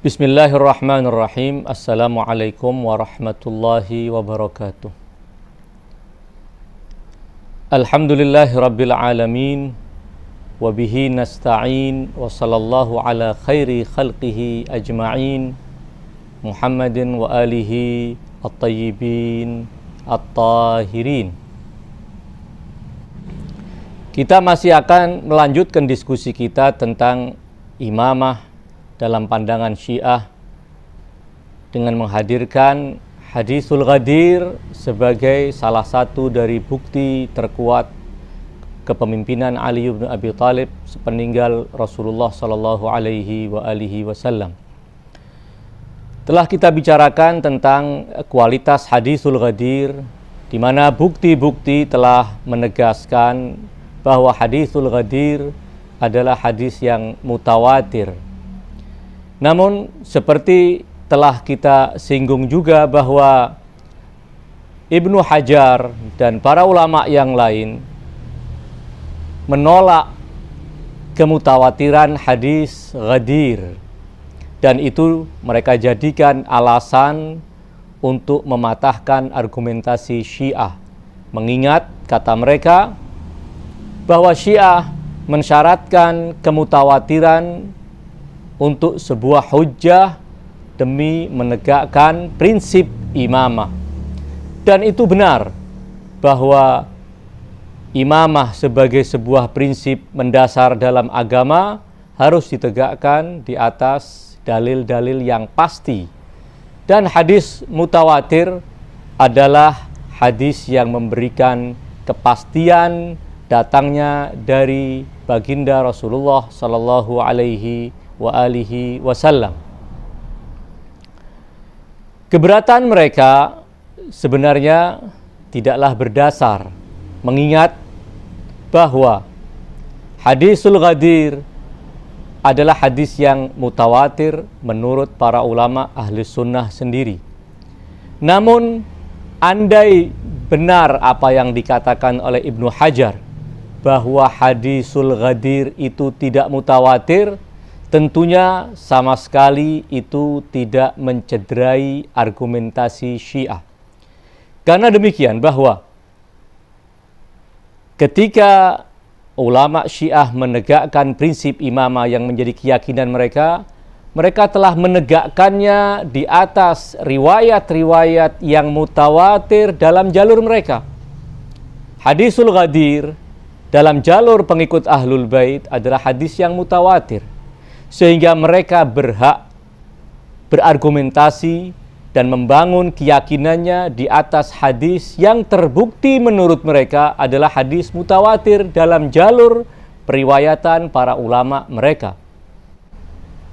Bismillahirrahmanirrahim. Assalamualaikum warahmatullahi wabarakatuh. Alhamdulillahi rabbil alamin. Wabihi nasta'in. Wa sallallahu ala khairi khalqihi ajma'in. Muhammadin wa alihi at-tayyibin at-tahirin. Kita masih akan melanjutkan diskusi kita tentang imamah dalam pandangan Syiah dengan menghadirkan hadisul Ghadir sebagai salah satu dari bukti terkuat kepemimpinan Ali bin Abi Thalib sepeninggal Rasulullah sallallahu alaihi wasallam. Telah kita bicarakan tentang kualitas hadisul Ghadir, di mana bukti-bukti telah menegaskan bahwa hadisul Ghadir adalah hadis yang mutawatir. Namun seperti telah kita singgung juga bahwa Ibnu Hajar dan para ulama yang lain menolak kemutawatiran hadis Ghadir, dan itu mereka jadikan alasan untuk mematahkan argumentasi Syiah, mengingat kata mereka bahwa Syiah mensyaratkan kemutawatiran untuk sebuah hujjah demi menegakkan prinsip imamah. Dan itu benar bahwa imamah sebagai sebuah prinsip mendasar dalam agama harus ditegakkan di atas dalil-dalil yang pasti. Dan hadis mutawatir adalah hadis yang memberikan kepastian datangnya dari baginda Rasulullah sallallahu alaihi wasallam. Keberatan mereka sebenarnya tidaklah berdasar, mengingat bahwa hadisul Ghadir adalah hadis yang mutawatir menurut para ulama ahli sunnah sendiri. Namun andai benar apa yang dikatakan oleh Ibnu Hajar bahwa hadisul Ghadir itu tidak mutawatir, tentunya sama sekali itu tidak mencederai argumentasi Syiah. Karena demikian bahwa ketika ulama Syiah menegakkan prinsip imamah yang menjadi keyakinan mereka, mereka telah menegakkannya di atas riwayat-riwayat yang mutawatir dalam jalur mereka. Hadisul Ghadir dalam jalur pengikut Ahlul Bait adalah hadis yang mutawatir, sehingga mereka berhak berargumentasi dan membangun keyakinannya di atas hadis yang terbukti menurut mereka adalah hadis mutawatir dalam jalur periwayatan para ulama mereka.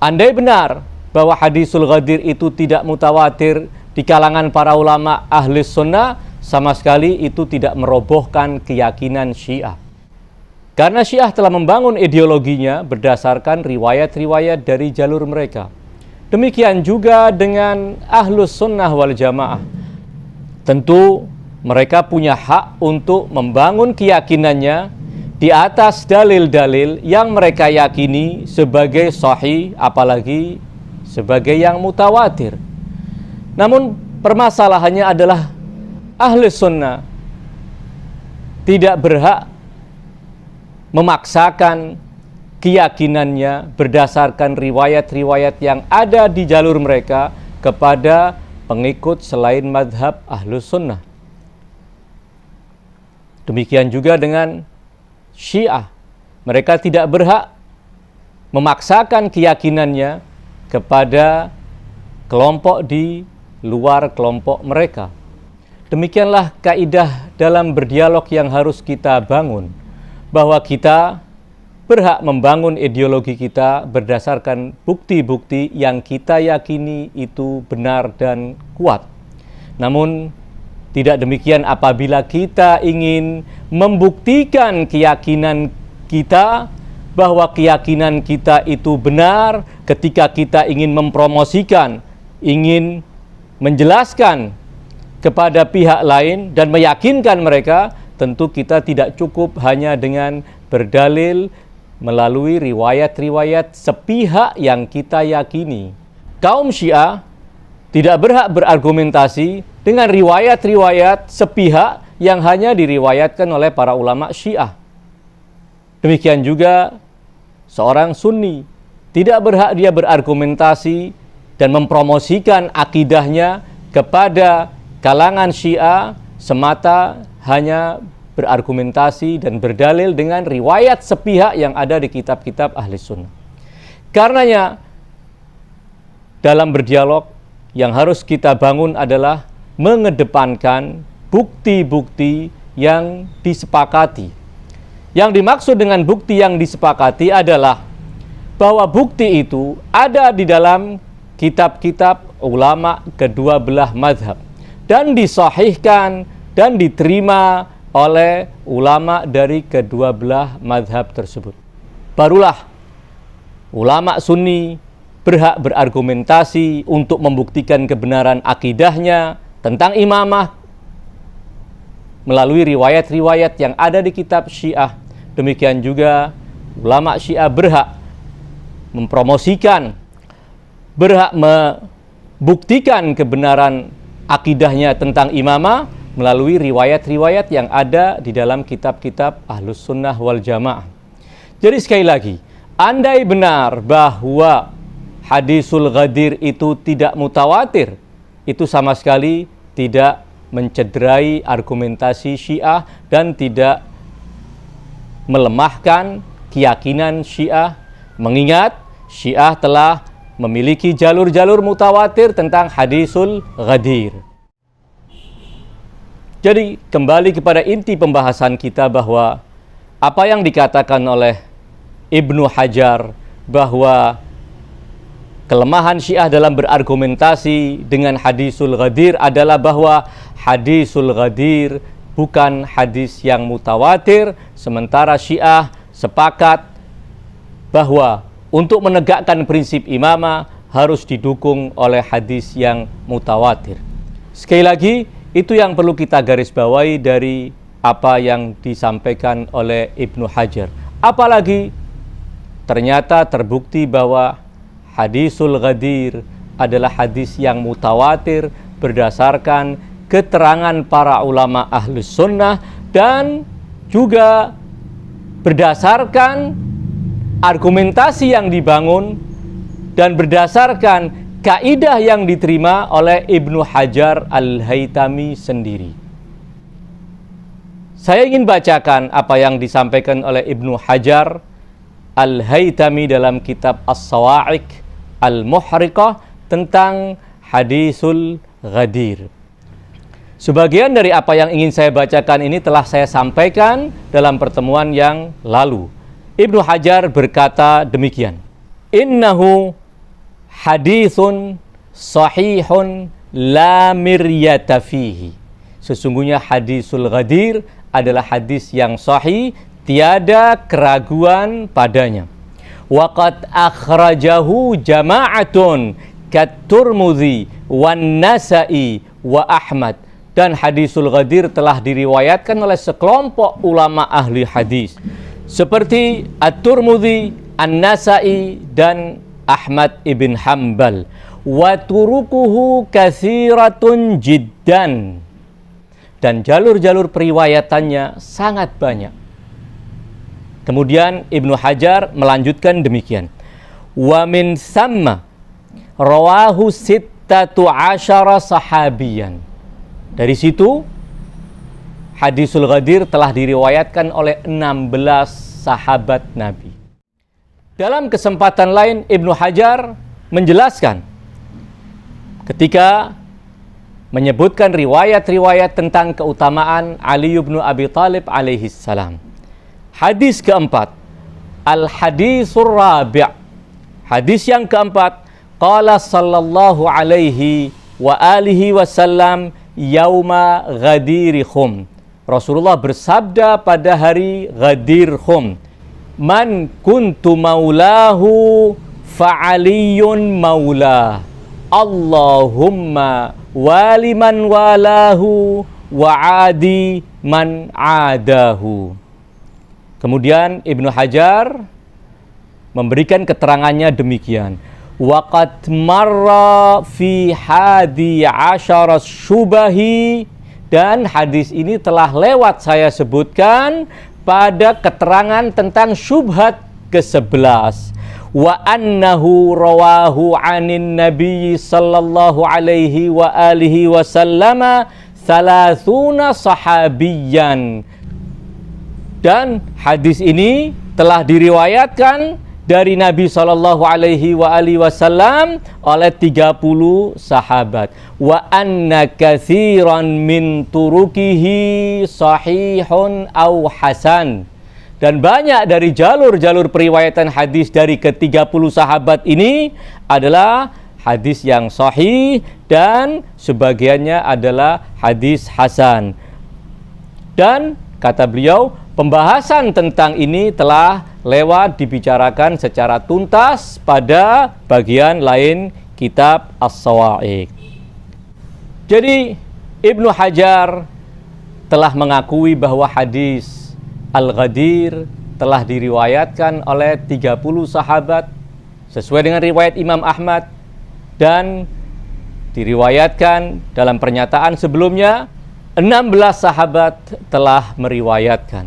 Andai benar bahwa hadisul Ghadir itu tidak mutawatir di kalangan para ulama ahli sunnah, sama sekali itu tidak merobohkan keyakinan Syiah. Karena Syiah telah membangun ideologinya berdasarkan riwayat-riwayat dari jalur mereka. Demikian juga dengan Ahlus Sunnah wal Jamaah. Tentu mereka punya hak untuk membangun keyakinannya di atas dalil-dalil yang mereka yakini sebagai sahih, apalagi sebagai yang mutawatir. Namun permasalahannya adalah Ahlus Sunnah tidak berhak memaksakan keyakinannya berdasarkan riwayat-riwayat yang ada di jalur mereka kepada pengikut selain madhab Ahlus Sunnah. Demikian juga dengan Syiah. Mereka tidak berhak memaksakan keyakinannya kepada kelompok di luar kelompok mereka. Demikianlah kaidah dalam berdialog yang harus kita bangun, bahwa kita berhak membangun ideologi kita berdasarkan bukti-bukti yang kita yakini itu benar dan kuat. Namun tidak demikian apabila kita ingin membuktikan keyakinan kita bahwa keyakinan kita itu benar ketika kita ingin mempromosikan, ingin menjelaskan kepada pihak lain dan meyakinkan mereka. Tentu kita tidak cukup hanya dengan berdalil melalui riwayat-riwayat sepihak yang kita yakini. kaum Syiah tidak berhak berargumentasi dengan riwayat-riwayat sepihak yang hanya diriwayatkan oleh para ulama Syiah. Demikian juga seorang Sunni tidak berhak dia berargumentasi dan mempromosikan akidahnya kepada kalangan Syiah semata hanya berargumentasi dan berdalil dengan riwayat sepihak yang ada di kitab-kitab ahli sunnah. Karenanya dalam berdialog yang harus kita bangun adalah mengedepankan bukti-bukti yang disepakati. Yang dimaksud dengan bukti yang disepakati adalah bahwa bukti itu ada di dalam kitab-kitab ulama kedua belah mazhab dan disahihkan dan diterima oleh ulama dari kedua belah mazhab tersebut. Barulah ulama Sunni berhak berargumentasi untuk membuktikan kebenaran akidahnya tentang imamah melalui riwayat-riwayat yang ada di kitab Syiah. Demikian juga ulama Syiah berhak mempromosikan, berhak membuktikan kebenaran akidahnya tentang imamah melalui riwayat-riwayat yang ada di dalam kitab-kitab Ahlus Sunnah wal Jamaah. Jadi sekali lagi, andai benar bahwa hadisul Ghadir itu tidak mutawatir, itu sama sekali tidak mencederai argumentasi Syiah dan tidak melemahkan keyakinan Syiah, mengingat Syiah telah memiliki jalur-jalur mutawatir tentang hadisul Ghadir. Jadi kembali kepada inti pembahasan kita bahwa apa yang dikatakan oleh Ibnu Hajar bahwa kelemahan Syiah dalam berargumentasi dengan hadisul Ghadir adalah bahwa hadisul Ghadir bukan hadis yang mutawatir, sementara Syiah sepakat bahwa untuk menegakkan prinsip imamah harus didukung oleh hadis yang mutawatir. Sekali lagi, itu yang perlu kita garis bawahi dari apa yang disampaikan oleh Ibnu Hajar. Apalagi ternyata terbukti bahwa hadisul Ghadir adalah hadis yang mutawatir berdasarkan keterangan para ulama Ahlus Sunnah dan juga berdasarkan argumentasi yang dibangun dan berdasarkan kaidah yang diterima oleh Ibnu Hajar Al-Haytami sendiri. Saya ingin bacakan apa yang disampaikan oleh Ibnu Hajar Al-Haytami dalam kitab As-Sawa'iq Al-Muhriqah tentang hadisul Ghadir. Sebagian dari apa yang ingin saya bacakan ini telah saya sampaikan dalam pertemuan yang lalu. Ibnu Hajar berkata demikian, innahu hadithun sahihun la miryata fihi. Sesungguhnya hadisul Ghadir adalah hadis yang sahih, tiada keraguan padanya. Waqad akhrajahu jama'atun kat-Tirmidzi wan Nasa'i wa Ahmad. Dan hadisul Ghadir telah diriwayatkan oleh sekelompok ulama ahli hadis seperti At-Tirmidzi, An-Nasa'i dan Ahmad ibn Hanbal. Wa turukuhu katsiratun jiddan. Dan jalur-jalur periwayatannya sangat banyak. Kemudian Ibnu Hajar melanjutkan demikian. Wa min thamma rawahu sittatu asyara sahabiyan. Dari situ hadisul Ghadir telah diriwayatkan oleh 16 sahabat Nabi. Dalam kesempatan lain Ibnu Hajar menjelaskan ketika menyebutkan riwayat-riwayat tentang keutamaan Ali bin Abi Thalib alaihi salam. Hadis keempat, al-hadisur rabi'. Hadis yang keempat, qala sallallahu alaihi wa alihi wasallam yauma Ghadir Khum. Rasulullah bersabda pada hari Ghadir Khum, man kuntu maulahu fa'aliyun maulah. Allahumma waliman walahu wa'adi man adahu. Kemudian Ibnu Hajar memberikan keterangannya demikian. Waqad marra fi hadi asyara syubahi, dan hadis ini telah lewat saya sebutkan pada keterangan tentang syubhat ke-11. Wa annahu rawahu anin nabiy sallallahu alaihi wa alihi wasallama 30 sahabiyan. Dan hadis ini telah diriwayatkan dari Nabi sallallahu alaihi wa alihi wasallam oleh 30 sahabat. Wa anna katsiran min turukihi sahihun aw hasan. Dan banyak dari jalur-jalur periwayatan hadis dari ke-30 sahabat ini adalah hadis yang sahih dan sebagiannya adalah hadis hasan. Dan kata beliau, pembahasan tentang ini telah lewat dibicarakan secara tuntas pada bagian lain kitab As-Sawa'iq. Jadi Ibnu Hajar telah mengakui bahwa hadis Al-Ghadir telah diriwayatkan oleh 30 sahabat sesuai dengan riwayat Imam Ahmad, dan diriwayatkan dalam pernyataan sebelumnya 16 sahabat telah meriwayatkan.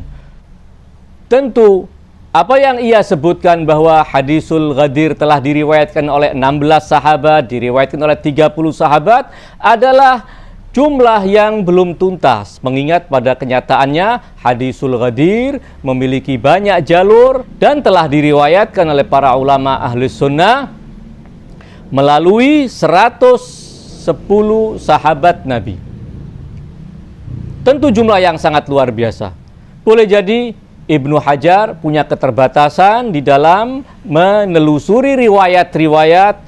Tentu apa yang ia sebutkan bahwa hadisul Ghadir telah diriwayatkan oleh 16 sahabat, diriwayatkan oleh 30 sahabat adalah jumlah yang belum tuntas, mengingat pada kenyataannya hadisul Ghadir memiliki banyak jalur dan telah diriwayatkan oleh para ulama ahli sunnah melalui 110 sahabat Nabi. Tentu jumlah yang sangat luar biasa. Boleh jadi Ibnu Hajar punya keterbatasan di dalam menelusuri riwayat-riwayat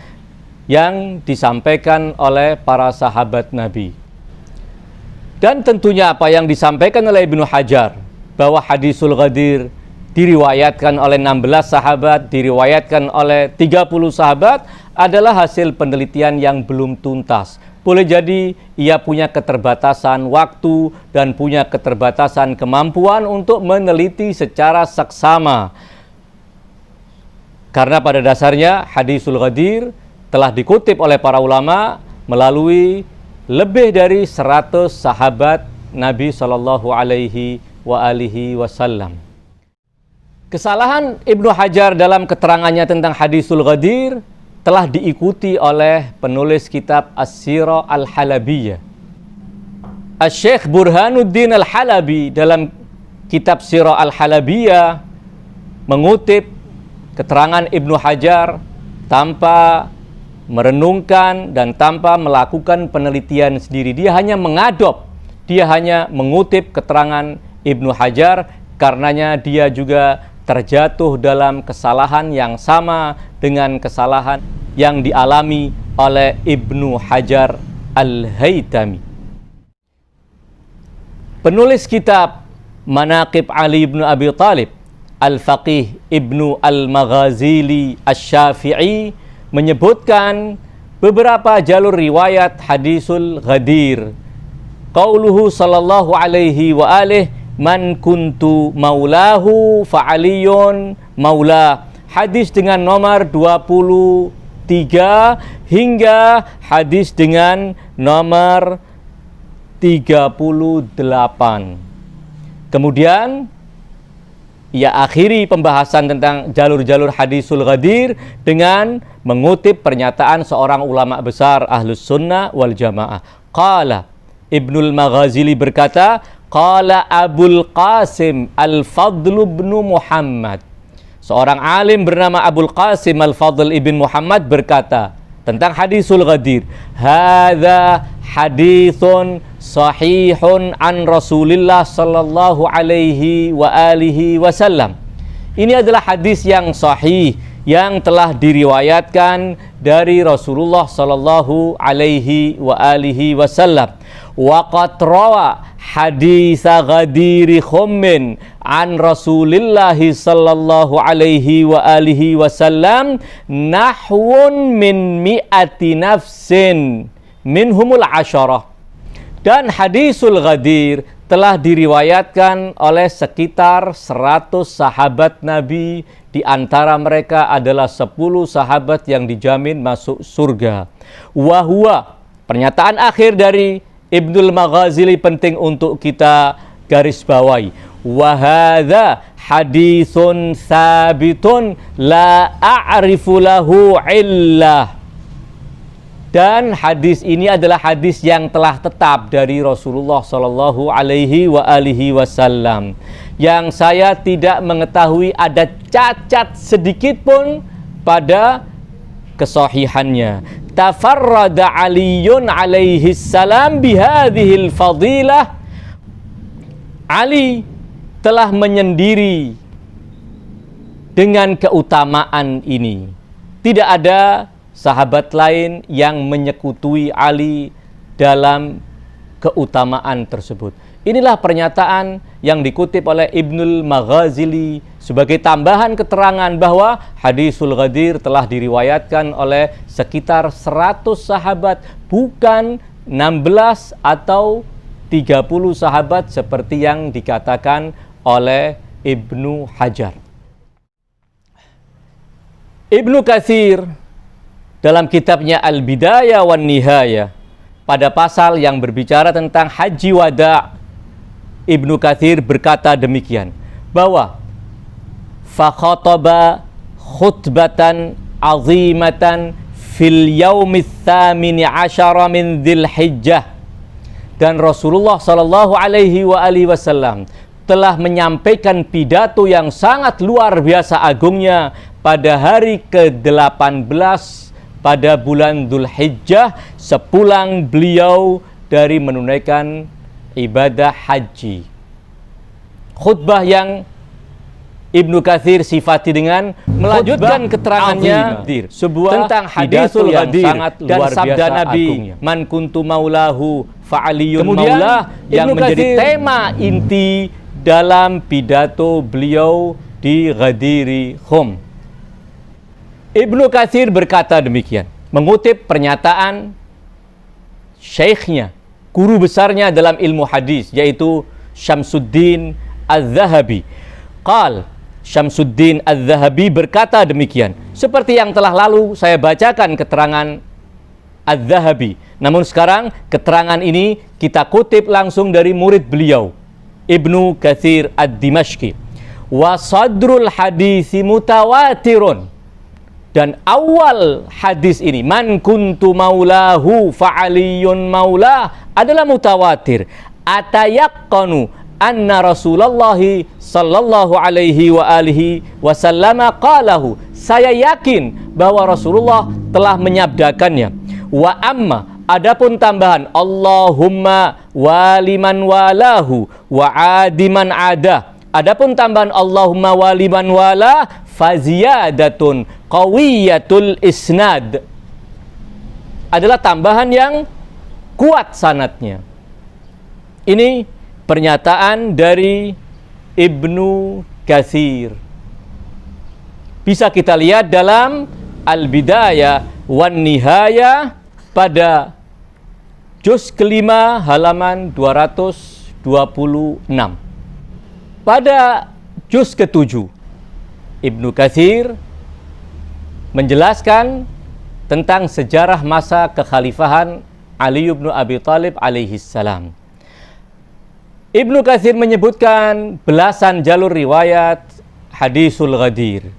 yang disampaikan oleh para sahabat Nabi. Dan tentunya apa yang disampaikan oleh Ibnu Hajar bahwa hadisul Ghadir diriwayatkan oleh 16 sahabat, diriwayatkan oleh 30 sahabat adalah hasil penelitian yang belum tuntas. Boleh jadi ia punya keterbatasan waktu dan punya keterbatasan kemampuan untuk meneliti secara seksama. Karena pada dasarnya hadisul Ghadir telah dikutip oleh para ulama melalui lebih dari 100 sahabat Nabi sallallahu alaihi wa alihi wasallam. Kesalahan Ibnu Hajar dalam keterangannya tentang hadisul Ghadir telah diikuti oleh penulis kitab As-Sirah Al-Halabiyah. Asy-Syaikh Burhanuddin Al-Halabi dalam kitab Sirah Al-Halabiyah mengutip keterangan Ibnu Hajar tanpa merenungkan dan tanpa melakukan penelitian sendiri. Dia hanya mengadop, dia hanya mengutip keterangan Ibnu Hajar, karenanya dia juga terjatuh dalam kesalahan yang sama dengan kesalahan yang dialami oleh Ibnu Hajar Al-Haytami. Penulis kitab Manaqib Ali ibn Abi Thalib, Al-Faqih Ibnu Al-Maghazili Asy-Syafi'i menyebutkan beberapa jalur riwayat hadisul Ghadir. Qauluhu sallallahu alaihi wa alihi man kuntu maulahu fa'aliyun maula. Hadis dengan nomor 23 hingga hadis dengan nomor 38. Kemudian ia akhiri pembahasan tentang jalur-jalur hadisul Ghadir dengan mengutip pernyataan seorang ulama besar Ahlus Sunnah wal Jamaah. Qala Ibnul Maghazili berkata, qala Abul Qasim Al-Fadl bin Muhammad. Seorang alim bernama Abul Qasim Al-Fadl ibn Muhammad berkata tentang hadisul Ghadir, hadza hadithun sahihun an Rasulillah sallallahu alaihi wa alihi wasallam. Ini adalah hadis yang sahih yang telah diriwayatkan dari Rasulullah sallallahu alaihi wa alihi wasallam. Wa qad rawa hadits Ghadir khummin an Rasulillah sallallahu alaihi wa alihi wasallam nahwun min mi'ati nafsin minhumul asyarah. Dan hadisul Ghadir telah diriwayatkan oleh sekitar 100 sahabat Nabi. Di antara mereka adalah 10 sahabat yang dijamin masuk surga. Wahwa, pernyataan akhir dari Ibnul Maghazili penting untuk kita garis bawahi. Wahadha hadithun sabitun la a'rifu lahu illah. Dan hadis ini adalah hadis yang telah tetap dari Rasulullah Shallallahu Alaihi Wasallam, yang saya tidak mengetahui ada cacat sedikit pun pada kesahihannya. Tafarrada Aliyun alaihi salam bihadhil fadilah. Ali telah menyendiri dengan keutamaan ini. Tidak ada sahabat lain yang menyekutui Ali dalam keutamaan tersebut. Inilah pernyataan yang dikutip oleh Ibnul Maghazili sebagai tambahan keterangan bahwa hadisul Ghadir telah diriwayatkan oleh sekitar 100 sahabat, bukan 16 atau 30 sahabat seperti yang dikatakan oleh Ibnu Hajar. Ibnu Katsir dalam kitabnya Al-Bidayah wan Nihayah, pada pasal yang berbicara tentang haji wada', Ibnu Katsir berkata demikian, bahwa fakhataba khutbatan azimatan fil yaumits tsamini asyara min Dzulhijjah. Dan Rasulullah Shallallahu Alaihi Wasallam telah menyampaikan pidato yang sangat luar biasa agungnya pada hari ke-18 pada bulan Dzulhijjah, sepulang beliau dari menunaikan ibadah haji. Khutbah yang Ibnu Katsir sifati dengan melanjutkan keterangannya sebuah tentang hadisul Ghadir dan sabda Nabi, man kuntu maulahu fa'aliyun maulah, yang menjadi tema inti dalam pidato beliau di Ghadiri Khum. Ibnu Katsir berkata demikian, mengutip pernyataan syekhnya, guru besarnya dalam ilmu hadis, yaitu Syamsuddin Az-Zahabi. Qal, Syamsuddin Az-Zahabi berkata demikian, seperti yang telah lalu saya bacakan keterangan Az-Zahabi. Namun sekarang keterangan ini kita kutip langsung dari murid beliau, Ibnu Katsir Ad-Dimashqi. Wa sadrul hadisi mutawatirun. Dan awal hadis ini, man kuntu maulahu fa'aliyun maulah, adalah mutawatir. Atayaqqanu anna Rasulullah sallallahu alaihi wasallam qalahu. Saya yakin bahwa Rasulullah telah menyabdakannya. Wa amma, adapun tambahan, Allahumma waliman walahu wa adiman adah. Adapun tambahan Allahumma waliman wala faziyadatun qawiyatul isnad, adalah tambahan yang kuat sanadnya. Ini pernyataan dari Ibnu Katsir. Bisa kita lihat dalam Al-Bidayah wan Nihayah pada juz kelima halaman 226. Pada juz ke-7, Ibnu Katsir menjelaskan tentang sejarah masa kekhalifahan Ali bin Abi Thalib alaihi salam. Ibnu Katsir menyebutkan belasan jalur riwayat hadisul Ghadir.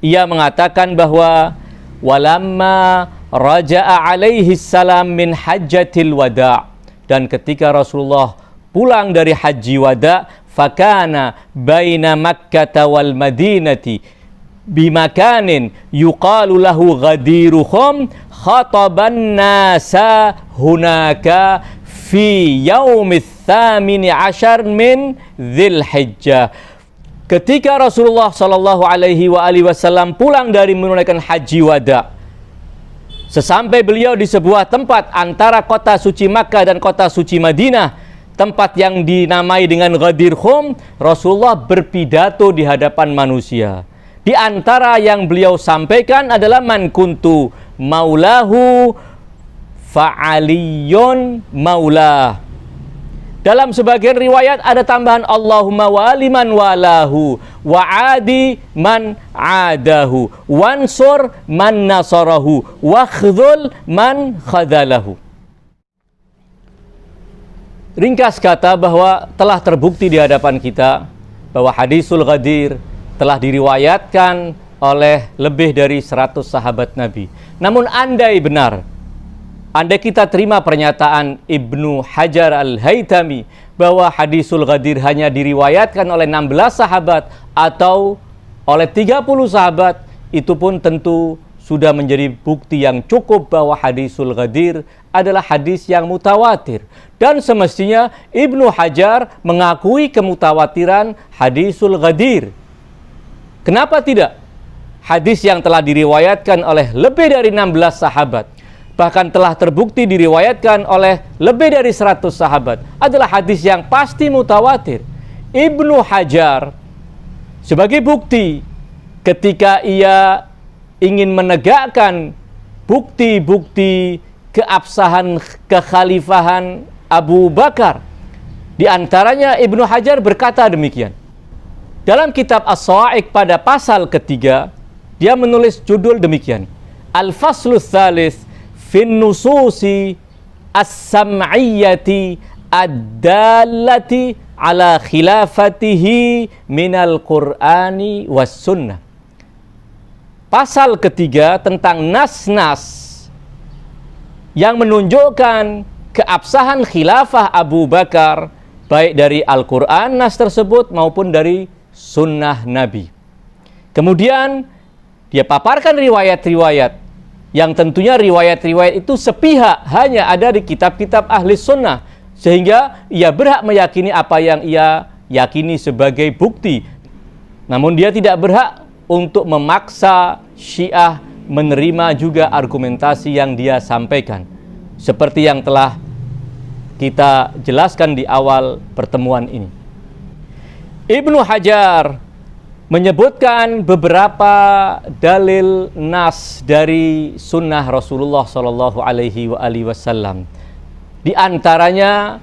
Ia mengatakan bahwa walamma raja'a alaihi salam min hajjatil wada', dan ketika Rasulullah pulang dari haji wada', fakana baina Makkah wal Madinati bimakanin yuqalu lahu Ghadiru Khum, khataban nasa hunaka fi yaumits tsamini asyar min Dzulhijjah. Ketika Rasulullah sallallahu alaihi wasallam pulang dari menunaikan haji wada', sesampai beliau di sebuah tempat antara kota suci Makkah dan kota suci Madinah, tempat yang dinamai dengan Ghadir Khum, Rasulullah berpidato di hadapan manusia. Di antara yang beliau sampaikan adalah man kuntu maulahu fa'aliyun maulah. Dalam sebagian riwayat ada tambahan Allahumma waliman walahu wa adi man adahu wansur man nasarahu wa khdzul man khadalahu. Ringkas kata bahwa telah terbukti di hadapan kita bahwa hadisul Ghadir telah diriwayatkan oleh lebih dari 100 sahabat Nabi. Namun andai benar, andai kita terima pernyataan Ibnu Hajar Al-Haytami bahwa hadisul Ghadir hanya diriwayatkan oleh 16 sahabat atau oleh 30 sahabat, itu pun tentu sudah menjadi bukti yang cukup bahwa hadisul Ghadir adalah hadis yang mutawatir. Dan semestinya Ibnu Hajar mengakui kemutawatiran hadisul Ghadir. Kenapa tidak? Hadis yang telah diriwayatkan oleh lebih dari 16 sahabat, bahkan telah terbukti diriwayatkan oleh lebih dari 100 sahabat, adalah hadis yang pasti mutawatir. Ibnu Hajar sebagai bukti ketika ia ingin menegakkan bukti-bukti keabsahan kekhalifahan Abu Bakar, di antaranya Ibnu Hajar berkata demikian. Dalam kitab As-Sawa'iq pada pasal ketiga, dia menulis judul demikian: Al-Faslu Tsalits fin Nususi As-Sam'iyyati Ad-Dallati ala khilafatihi minal Qur'ani was Sunnah. Pasal ketiga tentang nas-nas yang menunjukkan keabsahan khilafah Abu Bakar, baik dari Al-Quran nas tersebut maupun dari sunnah Nabi. Kemudian dia paparkan riwayat-riwayat yang tentunya riwayat-riwayat itu sepihak hanya ada di kitab-kitab ahli sunnah, sehingga ia berhak meyakini apa yang ia yakini sebagai bukti. Namun dia tidak berhak untuk memaksa Syiah menerima juga argumentasi yang dia sampaikan, seperti yang telah kita jelaskan di awal pertemuan ini. Ibnu Hajar menyebutkan beberapa dalil nas dari sunnah Rasulullah Shallallahu Alaihi Wasallam. Di antaranya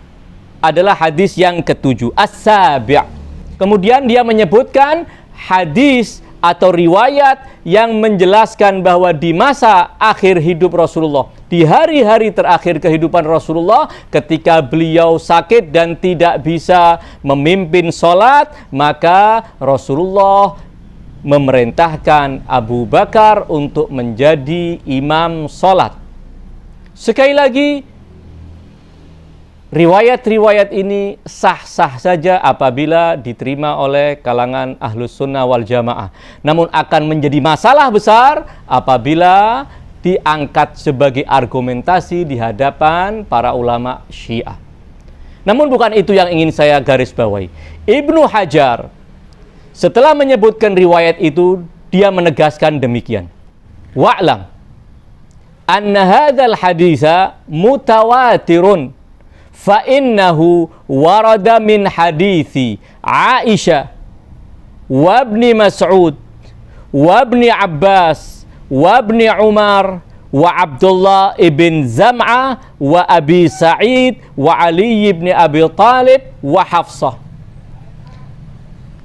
adalah hadis yang ketujuh, As-Sabi'. Kemudian dia menyebutkan hadis atau riwayat yang menjelaskan bahwa di masa akhir hidup Rasulullah, di hari-hari terakhir kehidupan Rasulullah, ketika beliau sakit dan tidak bisa memimpin sholat, maka Rasulullah memerintahkan Abu Bakar untuk menjadi imam sholat. Sekali lagi, riwayat-riwayat ini sah-sah saja apabila diterima oleh kalangan ahlus sunnah wal jamaah. Namun akan menjadi masalah besar apabila diangkat sebagai argumentasi di hadapan para ulama Syiah. Namun bukan itu yang ingin saya garis bawahi. Ibnu Hajar setelah menyebutkan riwayat itu, dia menegaskan demikian: wa'lam anna hadzal haditsa mutawatirun fa innahu warada min hadithi Aisyah wa ibni Mas'ud wa ibni Abbas wa ibni Umar wa Abdullah ibn Zam'ah wa Abi Sa'id wa Ali ibn Abi Talib wa Hafsah.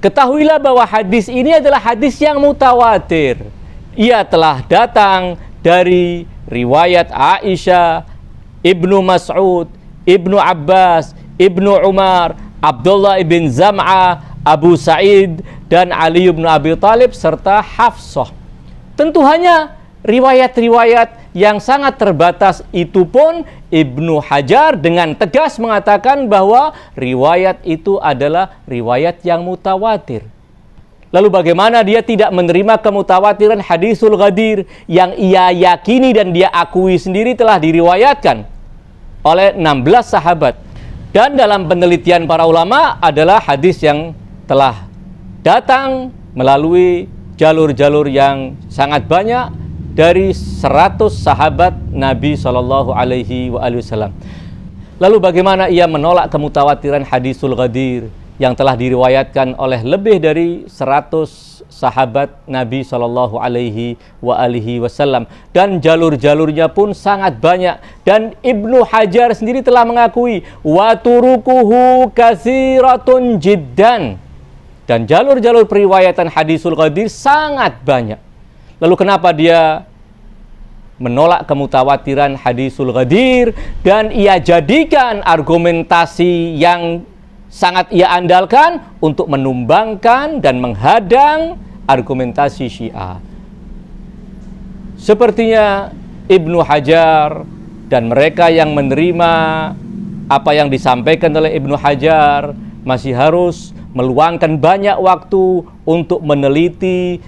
Ketahuilah bahwa hadis ini adalah hadis yang mutawatir. Ia telah datang dari riwayat Aisyah, Ibnu Mas'ud, Ibnu Abbas, Ibnu Umar, Abdullah ibn Zam'ah, Abu Sa'id, dan Ali ibn Abi Talib, serta Hafsah. Tentu hanya riwayat-riwayat yang sangat terbatas itu pun Ibnu Hajar dengan tegas mengatakan bahwa riwayat itu adalah riwayat yang mutawatir. Lalu bagaimana dia tidak menerima kemutawatiran hadisul Ghadir yang ia yakini dan dia akui sendiri telah diriwayatkan oleh 16 sahabat, dan dalam penelitian para ulama adalah hadis yang telah datang melalui jalur-jalur yang sangat banyak dari 100 sahabat Nabi Shallallahu Alaihi Wasallam. Lalu bagaimana ia menolak kemutawatiran hadisul Ghadir yang telah diriwayatkan oleh lebih dari 100 sahabat Nabi Shallallahu Alaihi Wasallam, dan jalur-jalurnya pun sangat banyak. Dan Ibnu Hajar sendiri telah mengakui wa turukuhu katsiratun jiddan, dan jalur-jalur periwayatan hadisul ghadir sangat banyak. Lalu kenapa dia menolak kemutawatiran hadisul ghadir dan ia jadikan argumentasi yang sangat ia andalkan untuk menumbangkan dan menghadang argumentasi Syiah? Sepertinya Ibnu Hajar dan mereka yang menerima apa yang disampaikan oleh Ibnu Hajar masih harus meluangkan banyak waktu untuk meneliti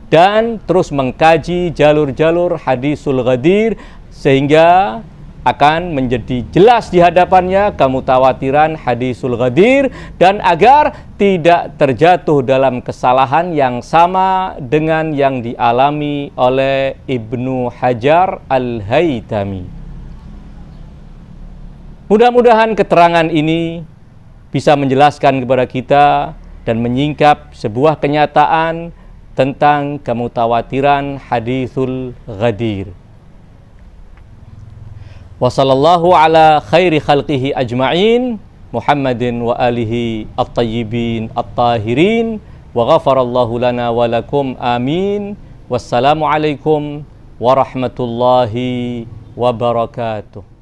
dan terus mengkaji jalur-jalur hadisul ghadir, sehingga akan menjadi jelas di hadapannya kemutawatiran hadisul ghadir, dan agar tidak terjatuh dalam kesalahan yang sama dengan yang dialami oleh Ibnu Hajar Al-Haytami. Mudah-mudahan keterangan ini bisa menjelaskan kepada kita dan menyingkap sebuah kenyataan tentang kemutawatiran hadisul ghadir. Wa sallallahu ala khairi khalqihi ajma'in Muhammadin wa alihi at-tayyibin at-tahirin wa ghafarallahu lana wa lakum amin. Wassalamu alaikum warahmatullahi wabarakatuh.